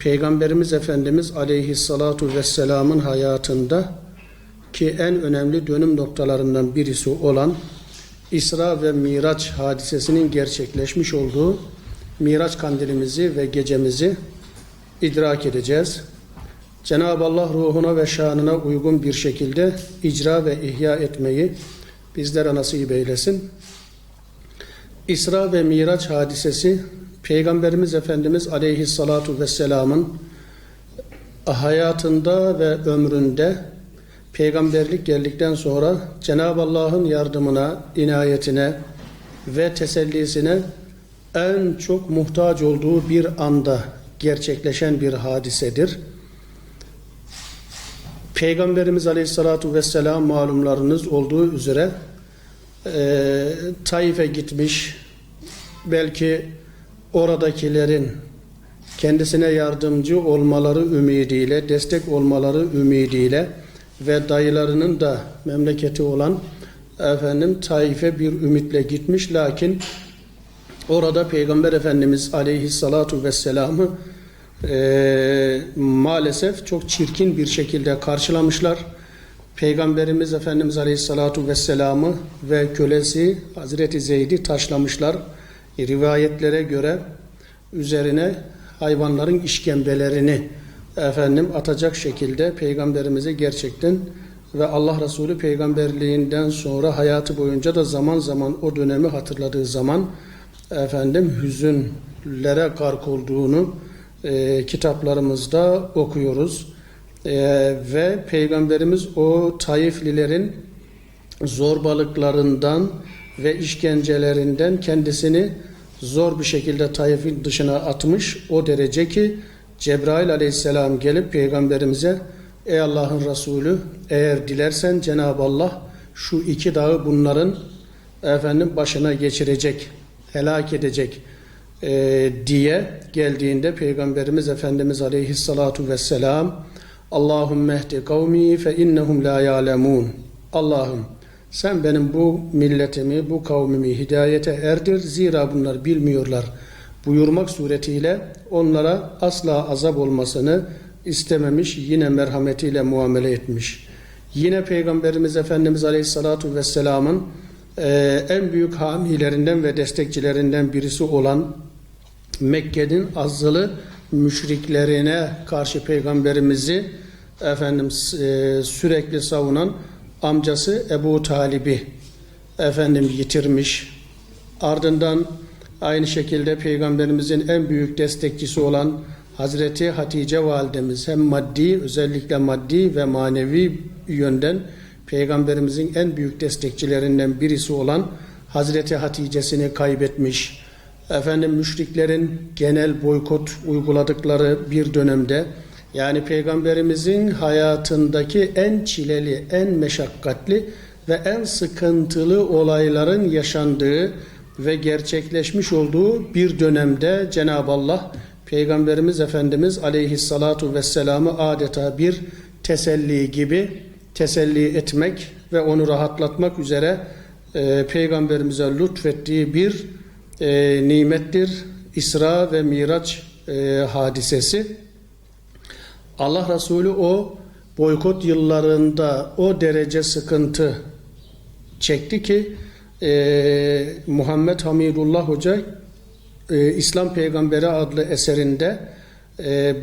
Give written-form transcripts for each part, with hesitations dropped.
Peygamberimiz Efendimiz Aleyhissalatu Vesselam'ın hayatında ki en önemli dönüm noktalarından birisi olan İsra ve Miraç hadisesinin gerçekleşmiş olduğu Miraç kandilimizi ve gecemizi idrak edeceğiz. Cenab-ı Allah ruhuna ve şanına uygun bir şekilde icra ve ihya etmeyi bizlere nasip eylesin. İsra ve Miraç hadisesi Peygamberimiz Efendimiz Aleyhissalatu Vesselam'ın hayatında ve ömründe peygamberlik geldikten sonra Cenab-ı Allah'ın yardımına, inayetine ve tesellisine en çok muhtaç olduğu bir anda gerçekleşen bir hadisedir. Peygamberimiz Aleyhissalatu Vesselam malumlarınız olduğu üzere Taif'e gitmiş, belki oradakilerin kendisine yardımcı olmaları ümidiyle, destek olmaları ümidiyle ve dayılarının da memleketi olan Taif'e bir ümitle gitmiş. Lakin orada Peygamber Efendimiz Aleyhissalatu Vesselam'ı maalesef çok çirkin bir şekilde karşılamışlar. Peygamberimiz Efendimiz Aleyhissalatu Vesselam'ı ve kölesi Hazreti Zeyd'i taşlamışlar. Rivayetlere göre üzerine hayvanların işkembelerini atacak şekilde Peygamberimizi gerçekten ve Allah Resulü peygamberliğinden sonra hayatı boyunca da zaman zaman o dönemi hatırladığı zaman hüzünlere gark olduğunu kitaplarımızda okuyoruz. Ve Peygamberimiz o Taiflilerin zorbalıklarından ve işkencelerinden kendisini zor bir şekilde Taif'in dışına atmış. O derece ki Cebrail aleyhisselam gelip Peygamberimize ey Allah'ın Resulü, eğer dilersen Cenab-ı Allah şu iki dağı bunların başına geçirecek, helak edecek diye geldiğinde Peygamberimiz Efendimiz Aleyhissalatu Vesselam Allahümme ehdi kavmi fe innehum la ya'lemun. Allah'ım sen benim bu milletimi, bu kavmimi hidayete erdir. Zira bunlar bilmiyorlar buyurmak suretiyle onlara asla azap olmasını istememiş. Yine merhametiyle muamele etmiş. Yine Peygamberimiz Efendimiz Aleyhissalatu Vesselam'ın en büyük hamilerinden ve destekçilerinden birisi olan Mekke'nin azılı müşriklerine karşı Peygamberimizi sürekli savunan amcası Ebu Talib'i yitirmiş. Ardından aynı şekilde Peygamberimizin en büyük destekçisi olan Hazreti Hatice validemiz hem maddi, özellikle maddi ve manevi yönden Peygamberimizin en büyük destekçilerinden birisi olan Hazreti Hatice'sini kaybetmiş. Müşriklerin genel boykot uyguladıkları bir dönemde, yani Peygamberimizin hayatındaki en çileli, en meşakkatli ve en sıkıntılı olayların yaşandığı ve gerçekleşmiş olduğu bir dönemde Cenab-ı Allah Peygamberimiz Efendimiz Aleyhissalatu Vesselam'ı adeta bir teselli gibi teselli etmek ve onu rahatlatmak üzere Peygamberimize lütfettiği bir nimettir. İsra ve Miraç hadisesi. Allah Resulü o boykot yıllarında o derece sıkıntı çekti ki Muhammed Hamidullah Hoca İslam Peygamberi adlı eserinde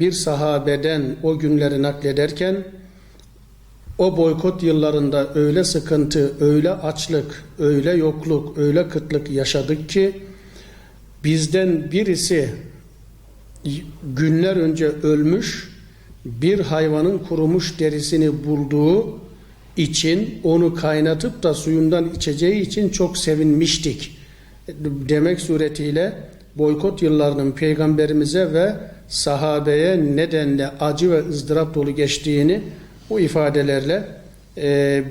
bir sahabeden o günleri naklederken o boykot yıllarında öyle sıkıntı, öyle açlık, öyle yokluk, öyle kıtlık yaşadık ki bizden birisi günler önce ölmüş bir hayvanın kurumuş derisini bulduğu için onu kaynatıp da suyundan içeceği için çok sevinmiştik demek suretiyle boykot yıllarının Peygamberimize ve sahabeye nedenle acı ve ızdırap dolu geçtiğini bu ifadelerle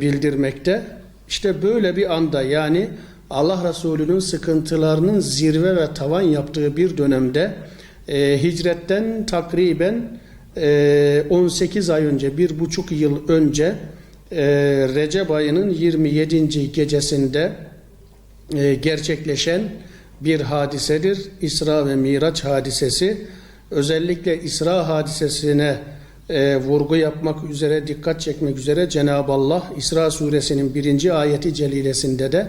bildirmekte. İşte böyle bir anda, yani Allah Resulü'nün sıkıntılarının zirve ve tavan yaptığı bir dönemde hicretten takriben 18 ay önce, 1,5 yıl önce Recep ayının 27. gecesinde gerçekleşen bir hadisedir. İsra ve Miraç hadisesi özellikle İsra hadisesine vurgu yapmak üzere, dikkat çekmek üzere Cenab-ı Allah İsra suresinin 1. ayeti celilesinde de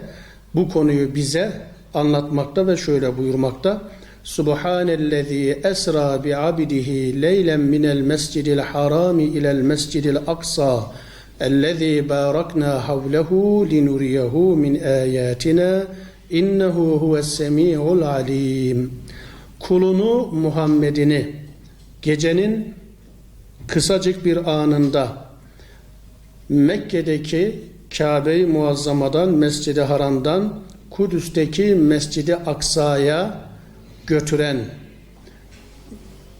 bu konuyu bize anlatmakta ve şöyle buyurmakta: Subhanellezî esra bi'abdihi leylen minel mescidil harami ilel mescidil aksa ellezî bâraknâ havlehu linuriyehu min âyâtinâ innehu huves-semî'ul alîm. Kulunu Muhammed'ini gecenin kısacık bir anında Mekke'deki Kabe-i Muazzama'dan, Mescid-i Haram'dan Kudüs'teki Mescid-i Aksa'ya götüren,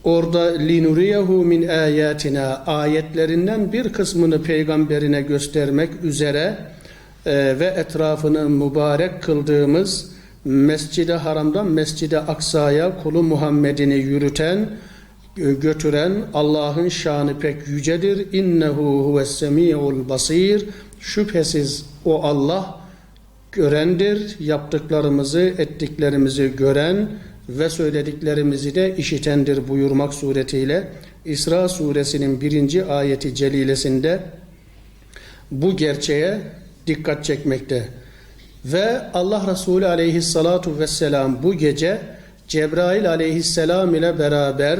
orada linuriyehu min ayatina, ayetlerinden bir kısmını peygamberine göstermek üzere ve etrafını mübarek kıldığımız Mescid-i Haram'dan Mescid-i Aksa'ya kulu Muhammed'ini yürüten, götüren Allah'ın şanı pek yücedir. İnnehu huves-semî'ul basîr. Şüphesiz o Allah görendir. Yaptıklarımızı, ettiklerimizi gören ve söylediklerimizi de işitendir buyurmak suretiyle İsra suresinin 1. ayeti celilesinde bu gerçeğe dikkat çekmekte. Ve Allah Resulü aleyhissalatu vesselam bu gece Cebrail aleyhisselam ile beraber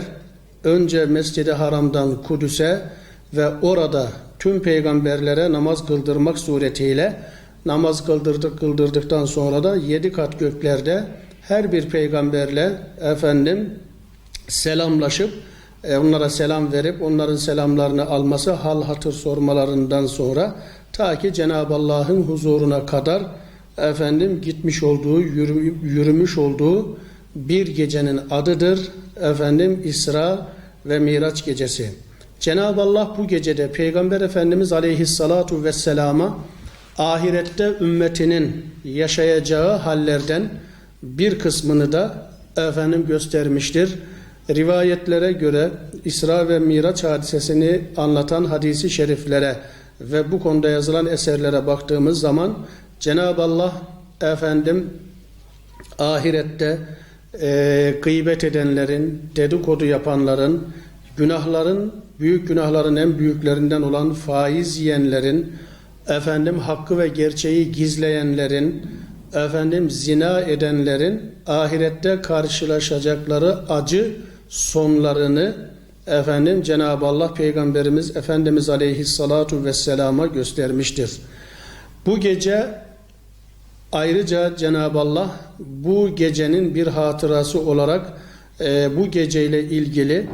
önce Mescid-i Haram'dan Kudüs'e ve orada tüm peygamberlere namaz kıldırmak suretiyle namaz kıldırdıktan sonra da 7 kat göklerde her bir peygamberle selamlaşıp onlara selam verip onların selamlarını alması, hal hatır sormalarından sonra ta ki Cenab-ı Allah'ın huzuruna kadar gitmiş olduğu, yürümüş olduğu bir gecenin adıdır İsra ve Miraç gecesi. Cenab-ı Allah bu gecede Peygamber Efendimiz Aleyhissalatu vesselama ahirette ümmetinin yaşayacağı hallerden bir kısmını da göstermiştir. Rivayetlere göre İsra ve Miraç hadisesini anlatan hadisi şeriflere ve bu konuda yazılan eserlere baktığımız zaman Cenab-ı Allah ahirette gıybet edenlerin, dedikodu yapanların, büyük günahların en büyüklerinden olan faiz yiyenlerin, hakkı ve gerçeği gizleyenlerin, zina edenlerin ahirette karşılaşacakları acı sonlarını Cenab-ı Allah Peygamberimiz Efendimiz Aleyhissalatu Vesselam'a göstermiştir. Bu gece ayrıca Cenab-ı Allah bu gecenin bir hatırası olarak bu geceyle ilgili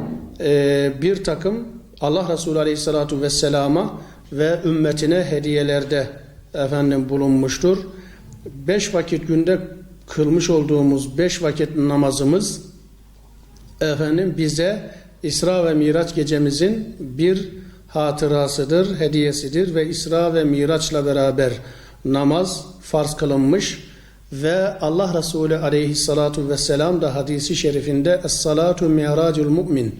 bir takım Allah Resulü Aleyhissalatu Vesselam'a ve ümmetine hediyelerde bulunmuştur. 5 vakit günde kılmış olduğumuz 5 vakit namazımız bize İsra ve Miraç gecemizin bir hatırasıdır, hediyesidir ve İsra ve Miraç'la beraber namaz farz kılınmış ve Allah Resulü Aleyhissalatu Vesselam da hadisi şerifinde Es-salatu mi'racul mu'min,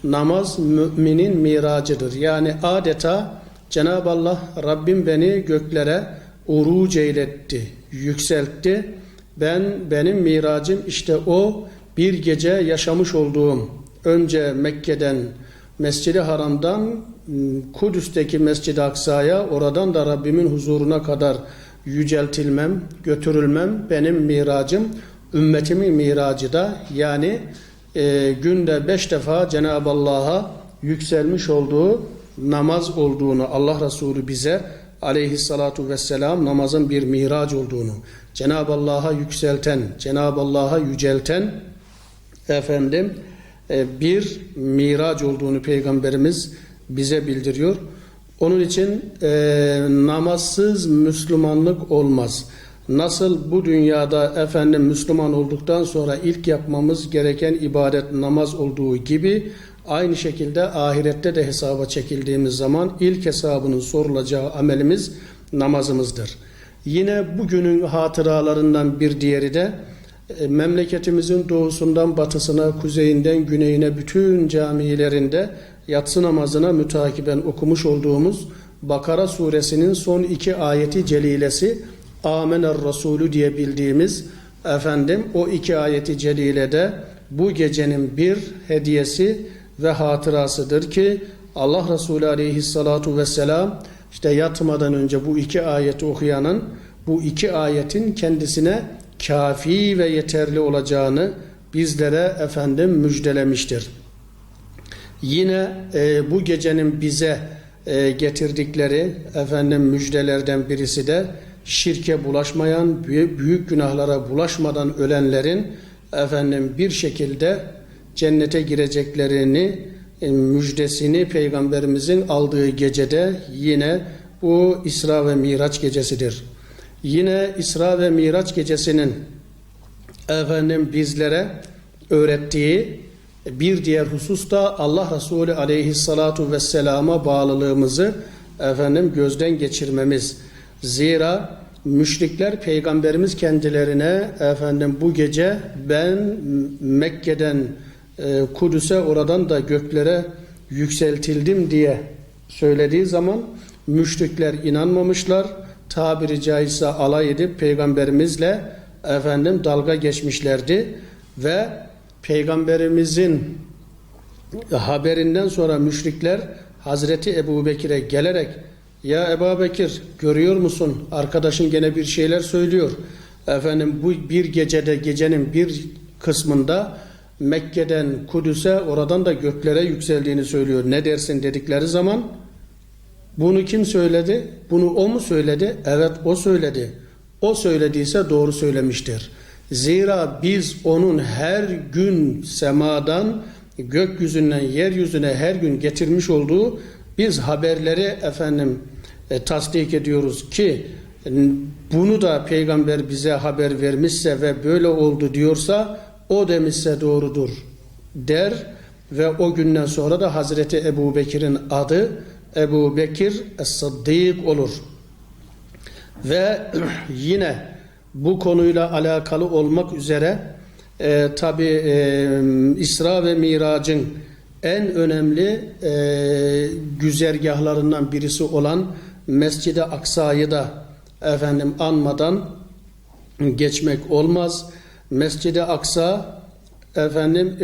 namaz müminin miracıdır. Yani adeta Cenab-ı Allah Rabbim beni göklere uruc eyletti, yükseltti. Benim miracım işte o bir gece yaşamış olduğum, önce Mekke'den, Mescid-i Haram'dan Kudüs'teki Mescid-i Aksa'ya, oradan da Rabbimin huzuruna kadar yüceltilmem, götürülmem benim miracım, ümmetimin miracı da yani günde 5 defa Cenab-ı Allah'a yükselmiş olduğu namaz olduğunu Allah Resulü bize Aleyhissalatu Vesselam namazın bir mirac olduğunu, Cenab-ı Allah'a yükselten, Cenab-ı Allah'a yücelten bir mirac olduğunu Peygamberimiz bize bildiriyor. Onun için namazsız Müslümanlık olmaz. Nasıl bu dünyada Müslüman olduktan sonra ilk yapmamız gereken ibadet namaz olduğu gibi, aynı şekilde ahirette de hesaba çekildiğimiz zaman ilk hesabının sorulacağı amelimiz namazımızdır. Yine bugünün hatıralarından bir diğeri de memleketimizin doğusundan batısına, kuzeyinden güneyine bütün camilerinde yatsı namazına mütakiben okumuş olduğumuz Bakara suresinin son 2 ayeti celilesi Amener Resulü diye bildiğimiz o 2 ayeti celilede bu gecenin bir hediyesi ve hatırasıdır ki Allah Resulü aleyhissalatu vesselam işte yatmadan önce bu iki ayeti okuyanın bu iki ayetin kendisine kafi ve yeterli olacağını bizlere efendim müjdelemiştir. Yine bu gecenin bize getirdikleri efendim müjdelerden birisi de şirke bulaşmayan, büyük günahlara bulaşmadan ölenlerin efendim bir şekilde cennete gireceklerini müjdesini Peygamberimizin aldığı gecede yine bu İsra ve Miraç gecesidir. Yine İsra ve Miraç gecesinin efendim bizlere öğrettiği bir diğer husus da Allah Resulü aleyhissalatu vesselama bağlılığımızı efendim gözden geçirmemiz. Zira müşrikler Peygamberimiz kendilerine efendim bu gece ben Mekke'den Kudüs'e oradan da göklere yükseltildim diye söylediği zaman müşrikler inanmamışlar. Tabiri caizse alay edip Peygamberimizle efendim dalga geçmişlerdi ve Peygamberimizin haberinden sonra müşrikler Hazreti Ebubekir'e gelerek ya Ebubekir görüyor musun? Arkadaşın gene bir şeyler söylüyor. Efendim bu bir gecede gecenin bir kısmında Mekke'den Kudüs'e oradan da göklere yükseldiğini söylüyor. Ne dersin dedikleri zaman bunu kim söyledi? Bunu o mu söyledi? Evet o söyledi. O söylediyse doğru söylemiştir. Zira biz onun her gün semadan gökyüzünden yeryüzüne her gün getirmiş olduğu biz haberleri efendim tasdik ediyoruz ki bunu da peygamber bize haber vermişse ve böyle oldu diyorsa o demişse doğrudur der ve o günden sonra da Hazreti Ebubekir'in adı Ebu Bekir Es-Sıddık olur. Ve yine bu konuyla alakalı olmak üzere tabi İsra ve Mirac'ın en önemli güzergahlarından birisi olan Mescid-i Aksa'yı da efendim anmadan geçmek olmaz. Mescid-i Aksa efendim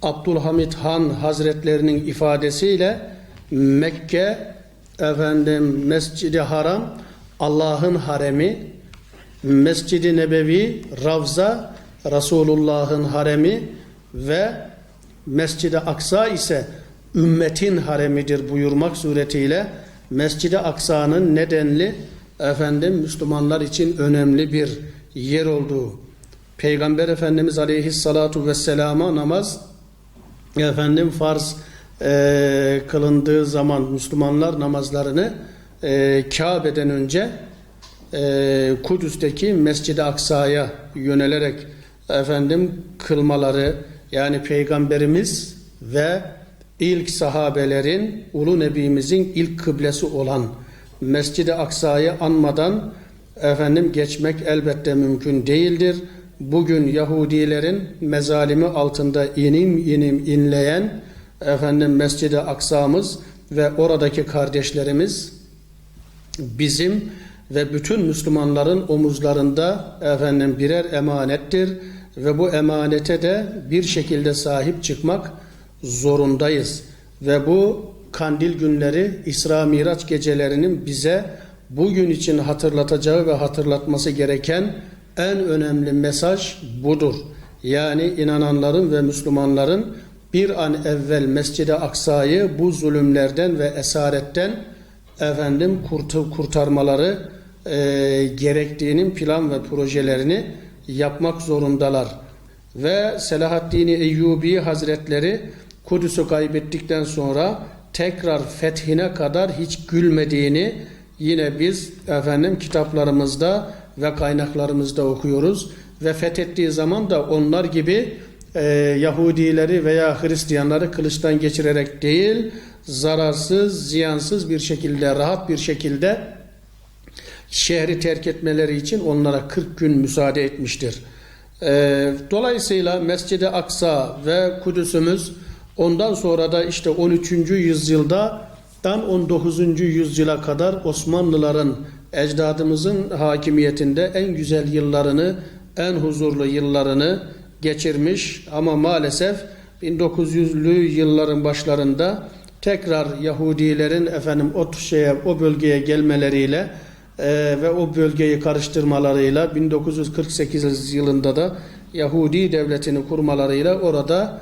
Abdülhamid Han Hazretlerinin ifadesiyle Mekke efendim Mescid-i Haram Allah'ın haremi, Mescid-i Nebevi Ravza Resulullah'ın haremi ve Mescid-i Aksa ise ümmetin haremidir buyurmak suretiyle Mescid-i Aksa'nın nedenli efendim Müslümanlar için önemli bir yer olduğu, Peygamber Efendimiz Aleyhissalatu Vesselam'a namaz efendim farz kılındığı zaman Müslümanlar namazlarını Kabe'den önce Kudüs'teki Mescid-i Aksa'ya yönelerek efendim kılmaları, yani Peygamberimiz ve ilk sahabelerin Ulu Nebimizin ilk kıblesi olan Mescid-i Aksa'yı anmadan efendim geçmek elbette mümkün değildir. Bugün Yahudilerin mezalimi altında inim inim inleyen efendim Mescid-i Aksa'mız ve oradaki kardeşlerimiz bizim ve bütün Müslümanların omuzlarında efendim birer emanettir ve bu emanete de bir şekilde sahip çıkmak zorundayız. Ve bu kandil günleri, İsra Miraç gecelerinin bize bugün için hatırlatacağı ve hatırlatması gereken en önemli mesaj budur. Yani inananların ve Müslümanların bir an evvel Mescid-i Aksa'yı bu zulümlerden ve esaretten efendim kurtarmaları gerektiğinin plan ve projelerini yapmak zorundalar. Ve Selahaddin Eyyubi Hazretleri Kudüs'ü kaybettikten sonra tekrar fethine kadar hiç gülmediğini yine biz efendim kitaplarımızda ve kaynaklarımızda okuyoruz ve fethettiği zaman da onlar gibi Yahudileri veya Hristiyanları kılıçtan geçirerek değil, zararsız, ziyansız bir şekilde, rahat bir şekilde şehri terk etmeleri için onlara 40 gün müsaade etmiştir. Dolayısıyla Mescid-i Aksa ve Kudüs'ümüz ondan sonra da işte 13. yüzyıldan 19. yüzyıla kadar Osmanlıların, ecdadımızın hakimiyetinde en güzel yıllarını, en huzurlu yıllarını geçirmiş ama maalesef 1900'lü yılların başlarında tekrar Yahudilerin o bölgeye gelmeleriyle ve o bölgeyi karıştırmalarıyla 1948 yılında da Yahudi devletini kurmalarıyla orada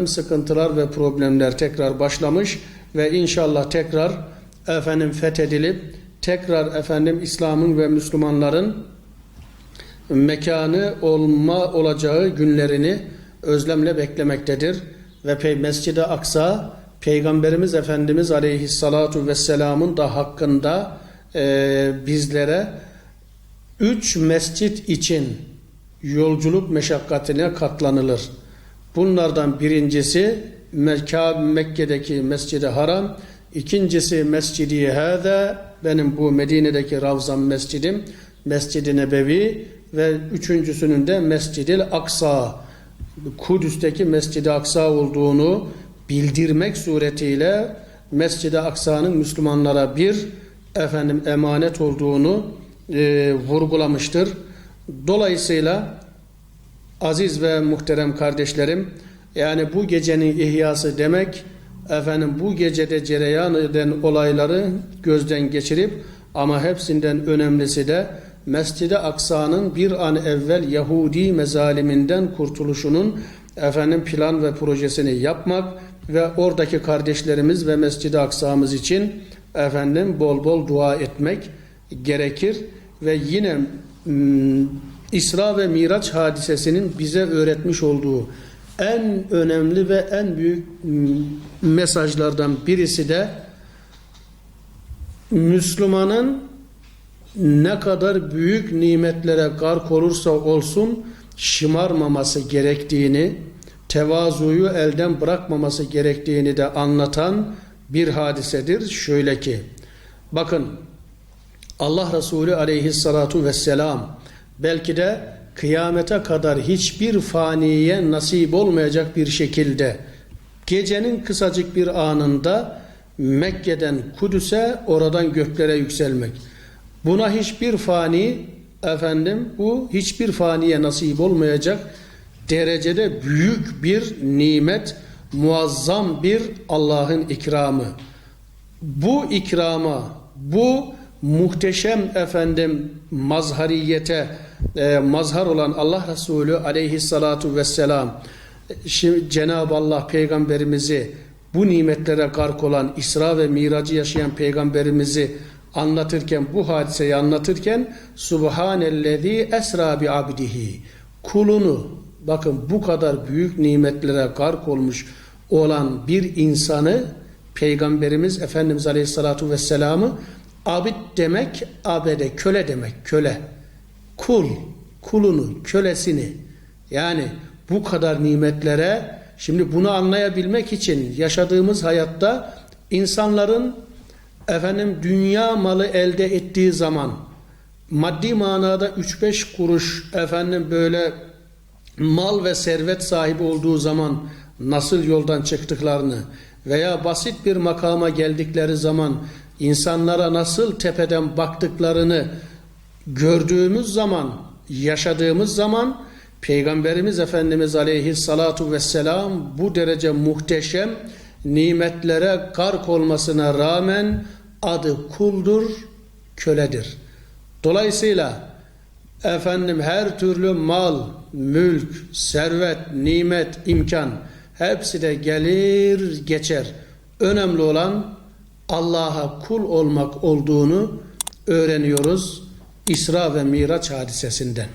sıkıntılar ve problemler tekrar başlamış ve inşallah tekrar fethedilip tekrar İslam'ın ve Müslümanların mekanı olacağı günlerini özlemle beklemektedir. Ve Mescid-i Aksa Peygamberimiz Efendimiz Aleyhissalatu Vesselam'ın da hakkında bizlere 3 mescit için yolculuk meşakkatine katlanılır. Bunlardan birincisi Mekke'deki Mescid-i Haram, ikincisi Mescid-i Hâzâ, benim bu Medine'deki Ravzam Mescidim, Mescid-i Nebevi ve üçüncüsünün de Mescid-i Aksa, Kudüs'teki Mescid-i Aksa olduğunu bildirmek suretiyle Mescid-i Aksa'nın Müslümanlara bir emanet olduğunu vurgulamıştır. Dolayısıyla aziz ve muhterem kardeşlerim, yani bu gecenin ihyası demek, bu gecede cereyan eden olayları gözden geçirip ama hepsinden önemlisi de Mescid-i Aksa'nın bir an evvel Yahudi mezaliminden kurtuluşunun plan ve projesini yapmak ve oradaki kardeşlerimiz ve Mescid-i Aksa'mız için bol bol dua etmek gerekir ve yine İsra ve Miraç hadisesinin bize öğretmiş olduğu en önemli ve en büyük mesajlardan birisi de Müslümanın ne kadar büyük nimetlere gark olursa olsun şımarmaması gerektiğini, tevazuyu elden bırakmaması gerektiğini de anlatan bir hadisedir. Şöyle ki, bakın Allah Resulü Aleyhissalatu Vesselam belki de kıyamete kadar hiçbir faniye nasip olmayacak bir şekilde gecenin kısacık bir anında Mekke'den Kudüs'e, oradan göklere yükselmek. Buna hiçbir fani bu hiçbir faniye nasip olmayacak derecede büyük bir nimet, muazzam bir Allah'ın ikramı. Bu ikrama, bu muhteşem mazhariyete mazhar olan Allah Resulü Aleyhissalatu Vesselam, Cenab-ı Allah Peygamberimizi, bu nimetlere gark olan İsra ve Miracı yaşayan Peygamberimizi anlatırken, bu hadiseyi anlatırken Subhanellezî esra bi abdihi, kulunu, bakın bu kadar büyük nimetlere gark olmuş olan bir insanı, Peygamberimiz Efendimiz Aleyhissalatu Vesselam'ı abid demek, abede, köle demek, köle. Kul, kulunu, kölesini, yani bu kadar nimetlere, şimdi bunu anlayabilmek için yaşadığımız hayatta insanların dünya malı elde ettiği zaman, maddi manada 3-5 kuruş böyle mal ve servet sahibi olduğu zaman nasıl yoldan çıktıklarını veya basit bir makama geldikleri zaman insanlara nasıl tepeden baktıklarını gördüğümüz zaman, yaşadığımız zaman Peygamberimiz Efendimiz Aleyhissalatu Vesselam bu derece muhteşem nimetlere gark olmasına rağmen adı kuldur, köledir. Dolayısıyla her türlü mal, mülk, servet, nimet, imkan hepsi de gelir geçer. Önemli olan Allah'a kul olmak olduğunu öğreniyoruz İsra ve Miraç hadisesinden.